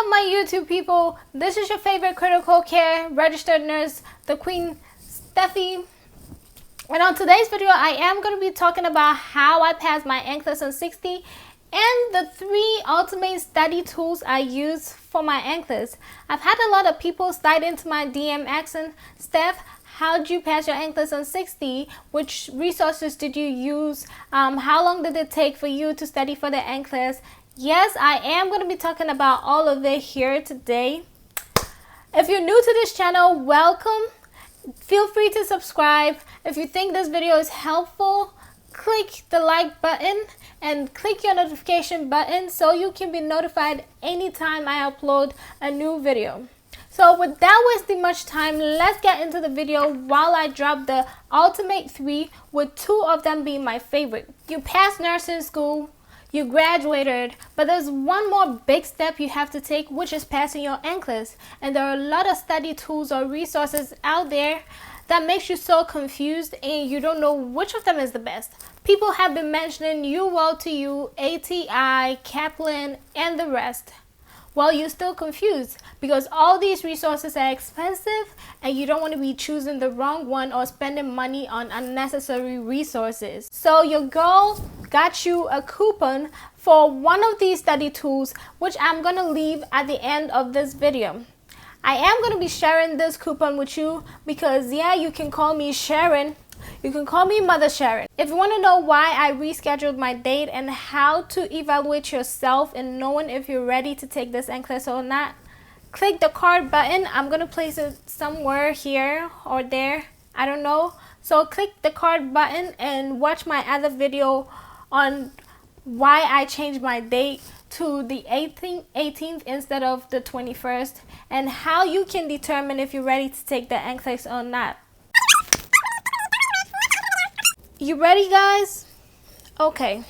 up, my YouTube people? This is your favorite critical care registered nurse, the Queen Steffi. And on today's video, I am going to be talking about how I passed my NCLEX on 60 and the 3 ultimate study tools I use for my NCLEX. I've had a lot of people slide into my DM asking, Steph, how did you pass your NCLEX on 60? Which resources did you use? How long did it take for you to study for the NCLEX? Yes, I am going to be talking about all of it here today. If you're new to this channel, welcome. Feel free to subscribe. If you think this video is helpful, click the like button and click your notification button so you can be notified anytime I upload a new video. So without wasting much time, let's get into the video while I drop the ultimate 3, with 2 of them being my favorite. You passed nursing school, you graduated, but there's one more big step you have to take, which is passing your NCLEX. And there are a lot of study tools or resources out there that makes you so confused and you don't know which of them is the best. People have been mentioning UWorld to you, ATI, Kaplan, and the rest. Well, you're still confused because all these resources are expensive and you don't want to be choosing the wrong one or spending money on unnecessary resources. So your girl got you a coupon for one of these study tools, which I'm going to leave at the end of this video. I am going to be sharing this coupon with you because, yeah, you can call me Sharon. You can call me Mother Sharon. If you want to know why I rescheduled my date and how to evaluate yourself and knowing if you're ready to take this NCLEX or not, click the card button. I'm going to place it somewhere here or there. I don't know. So click the card button and watch my other video on why I changed my date to the 18th instead of the 21st and how you can determine if you're ready to take the NCLEX or not. You ready, guys? Okay,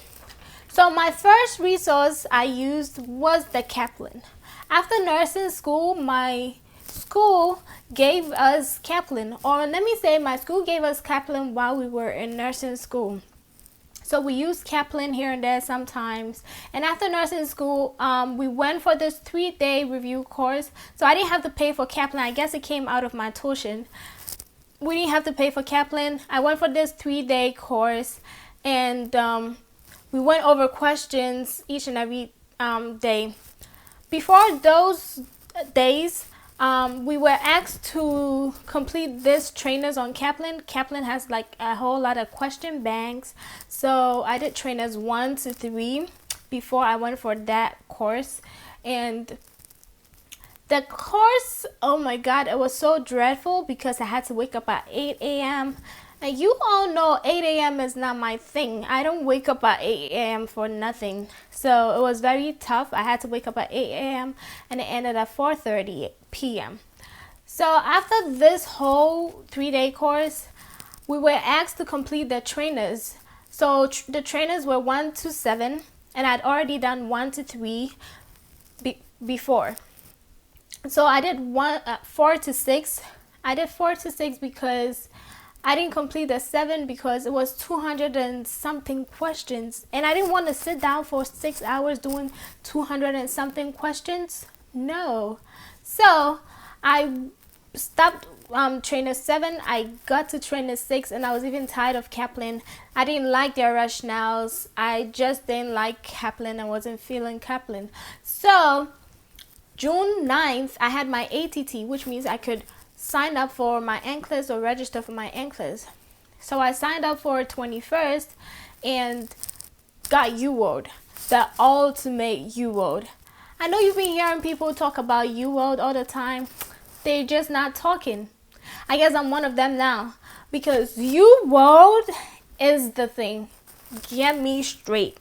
so my first resource I used was the Kaplan. After nursing school, my school gave us Kaplan, or let me say my school gave us Kaplan while we were in nursing school. So we used Kaplan here and there sometimes. And after nursing school, we went for this 3-day review course. So I didn't have to pay for Kaplan. I guess it came out of my tuition. We didn't have to pay for Kaplan. I went for this 3-day course, and we went over questions each and every day. Before those days, we were asked to complete this trainers on Kaplan. Kaplan has like a whole lot of question banks, so I did trainers 1 to 3 before I went for that course. And the course, oh my god, it was so dreadful because I had to wake up at 8 a.m. And you all know 8 a.m. is not my thing. I don't wake up at 8 a.m. for nothing. So it was very tough. I had to wake up at 8 a.m. and it ended at 4:30 p.m. So after this whole 3-day course, we were asked to complete the trainers. So the trainers were 1 to 7 and I'd already done 1 to 3 before. So I did 4 to 6. I did 4 to 6 because I didn't complete the 7 because it was 200 and something questions. And I didn't want to sit down for 6 hours doing 200 and something questions. No. So I stopped trainer 7. I got to trainer 6 and I was even tired of Kaplan. I didn't like their rationales. I just didn't like Kaplan. I wasn't feeling Kaplan. So June 9th, I had my ATT, which means I could sign up for my NCLEX or register for my NCLEX. So I signed up for 21st and got UWorld, the ultimate UWorld. I know you've been hearing people talk about UWorld all the time. They're just not talking. I guess I'm one of them now because UWorld is the thing. Get me straight.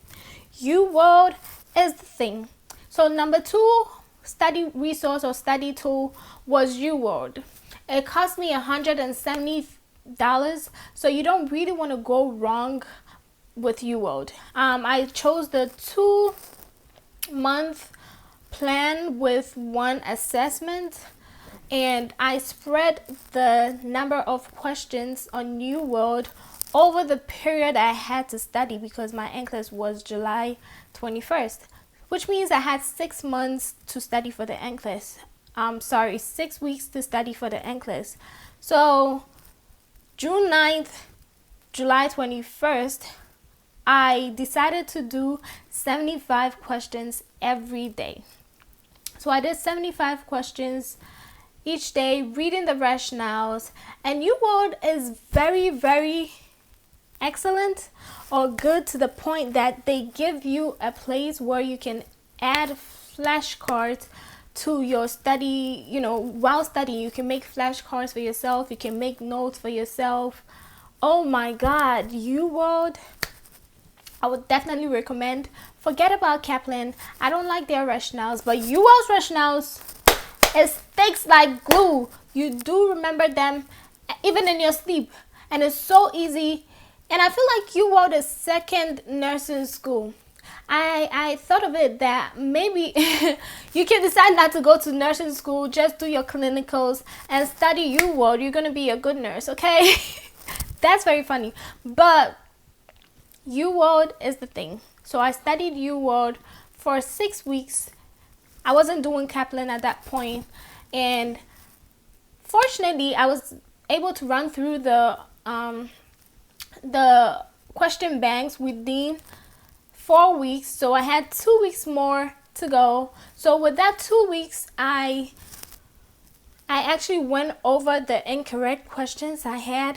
UWorld is the thing. So number 2 study resource or study tool was UWorld. It cost me $170, so you don't really want to go wrong with UWorld. I chose the 2-month plan with 1 assessment, and I spread the number of questions on UWorld over the period I had to study because my NCLEX was July 21st. which means I had 6 months to study for the NCLEX. 6 weeks to study for the NCLEX. So June 9th, July 21st, I decided to do 75 questions every day. So I did 75 questions each day, reading the rationales. And UWorld is very, very excellent or good to the point that they give you a place where you can add flashcards to your study. While studying, you can make flashcards for yourself. You can make notes for yourself. Oh my God, UWorld, I would definitely recommend. Forget about Kaplan. I don't like their rationales, but UWorld's rationales, it sticks like glue. You do remember them even in your sleep, and it's so easy. And I feel like UWorld is second nursing school. I thought of it that maybe you can decide not to go to nursing school, just do your clinicals and study UWorld. You're going to be a good nurse, okay? That's very funny. But UWorld is the thing. So I studied UWorld for 6 weeks. I wasn't doing Kaplan at that point. And fortunately, I was able to run through the question banks within 4 weeks. So I had 2 weeks more to go. So with that 2 weeks, I actually went over the incorrect questions I had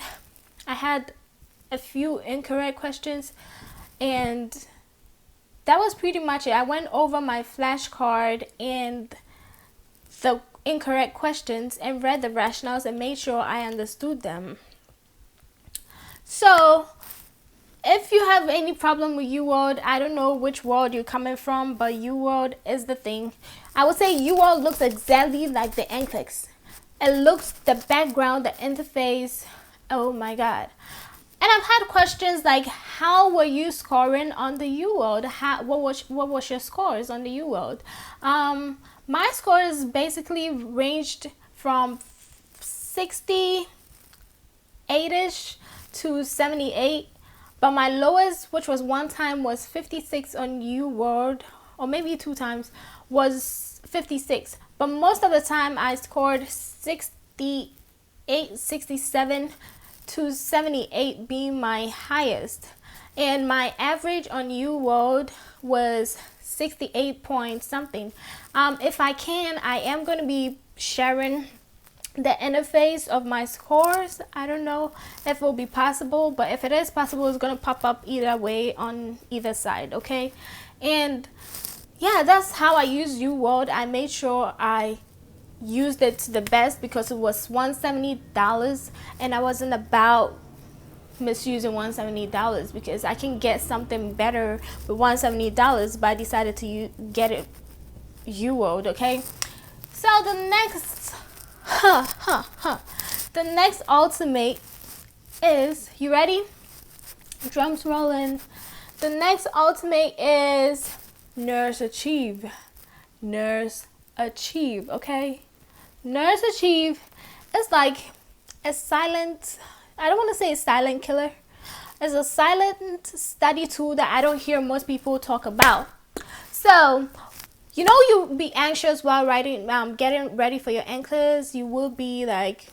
a few incorrect questions, and that was pretty much it. I went over my flashcard and the incorrect questions and read the rationales and made sure I understood them. So if you have any problem with UWorld, I don't know which world you're coming from, but UWorld is the thing. I would say UWorld looks exactly like the NCLEX. It looks, the background, the interface, oh my God. And I've had questions like, how were you scoring on the UWorld? What was your scores on the UWorld? My scores basically ranged from 68-ish to 78. But my lowest, which was one time, was 56 on UWorld, or maybe 2 times, was 56. But most of the time I scored 68, 67 to 78 being my highest. And my average on UWorld was 68 point something. If I can, I am going to be sharing the interface of my scores. I don't know if it will be possible, but if it is possible, it's going to pop up either way on either side, okay? And yeah, that's how I use UWorld. I made sure I used it to the best because it was $170, and I wasn't about misusing $170 because I can get something better with $170, but I decided to get it UWorld, okay? So the next the next ultimate is, you ready? Drums rolling. The next ultimate is Nurse Achieve. Nurse Achieve, okay? Nurse Achieve is like a silent, I don't want to say a silent killer. It's a silent study tool that I don't hear most people talk about. So, you'll be anxious while writing, getting ready for your NCLEX. You will be like,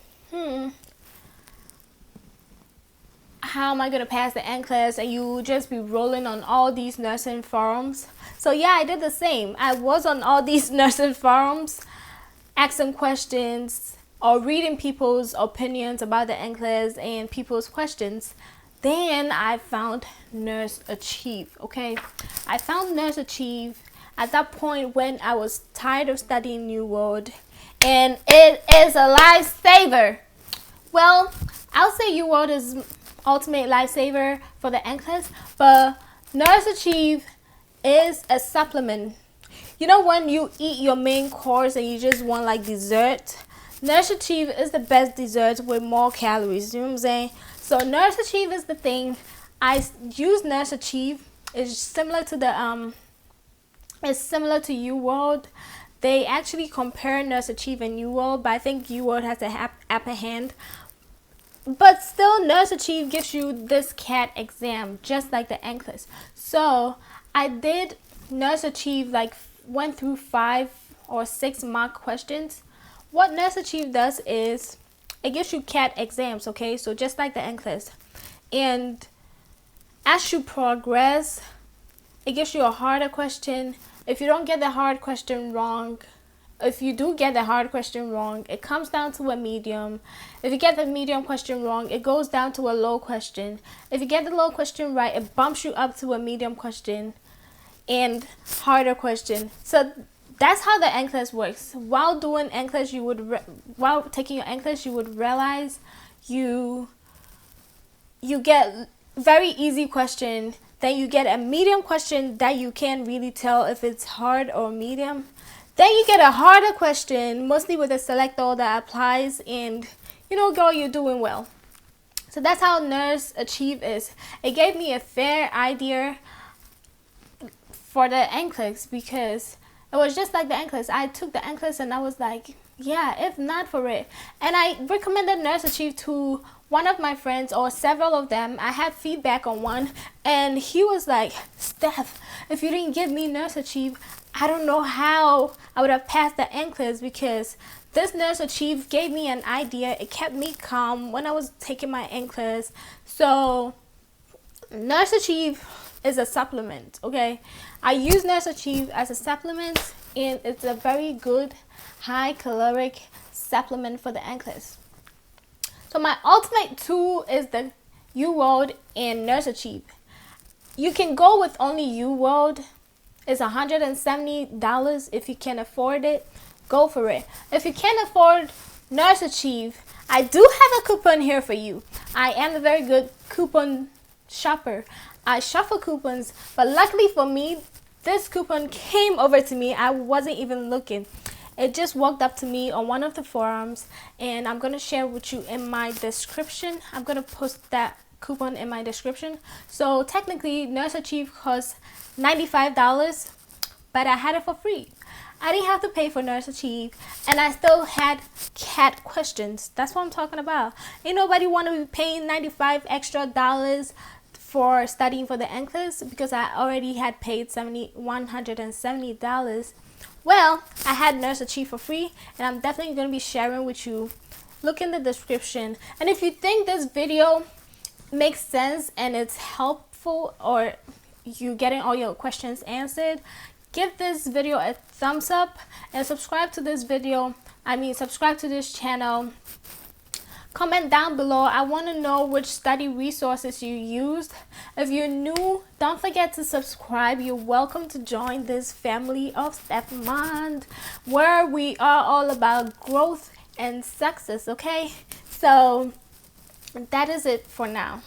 how am I going to pass the NCLEX? And you just be rolling on all these nursing forums. So yeah, I did the same. I was on all these nursing forums, asking questions or reading people's opinions about the NCLEX and people's questions. Then I found Nurse Achieve, okay? I found Nurse Achieve at that point when I was tired of studying UWorld, and it is a lifesaver. Well, I'll say UWorld is ultimate lifesaver for the NCLEX, but Nurse Achieve is a supplement. When you eat your main course and you just want like dessert, Nurse Achieve is the best dessert with more calories. You know what I'm saying? So Nurse Achieve is the thing. I use Nurse Achieve. It's similar to UWorld. They actually compare Nurse Achieve and UWorld, but I think UWorld has the upper hand. But still, Nurse Achieve gives you this CAT exam, just like the NCLEX. So I did Nurse Achieve like went through 5 or 6 mock questions. What Nurse Achieve does is it gives you CAT exams, okay? So just like the NCLEX. And as you progress, it gives you a harder question. If you don't get the hard question wrong, if you do get the hard question wrong, it comes down to a medium. If you get the medium question wrong, it goes down to a low question. If you get the low question right, it bumps you up to a medium question and harder question. So that's how the NCLEX works. While doing NCLEX, while taking your NCLEX, you would realize you get very easy question. Then you get a medium question that you can't really tell if it's hard or medium. Then you get a harder question, mostly with a select all that applies, and girl, you're doing well. So that's how Nurse Achieve is. It gave me a fair idea for the NCLEX because it was just like the NCLEX. I took the NCLEX and I was like, yeah, if not for it. And I recommended Nurse Achieve to one of my friends, or several of them. I had feedback on one, and he was like, Steph, if you didn't give me Nurse Achieve, I don't know how I would have passed the NCLEX, because this Nurse Achieve gave me an idea. It kept me calm when I was taking my NCLEX. So Nurse Achieve is a supplement, okay? I use Nurse Achieve as a supplement, and it's a very good high caloric supplement for the NCLEX. So my ultimate tool is the UWorld and Nurse Achieve. You can go with only UWorld. It's $170. If you can afford it, go for it. If you can't afford Nurse Achieve, I do have a coupon here for you. I am a very good coupon shopper. I shop for coupons, but luckily for me, this coupon came over to me. I wasn't even looking. It just walked up to me on one of the forums, and I'm going to share with you in my description. I'm going to post that coupon in my description. So technically, Nurse Achieve costs $95, but I had it for free. I didn't have to pay for Nurse Achieve, and I still had CAT questions. That's what I'm talking about. Ain't nobody want to be paying $95 extra for studying for the NCLEX because I already had paid $170. Well, I had Nurse Achieve for free, and I'm definitely going to be sharing with you. Look in the description. And if you think this video makes sense and it's helpful, or you getting all your questions answered, give this video a thumbs up and subscribe to this subscribe to this channel. Comment down below. I want to know which study resources you used. If you're new, don't forget to subscribe. You're welcome to join this family of Steph Mond, where we are all about growth and success, okay? So that is it for now.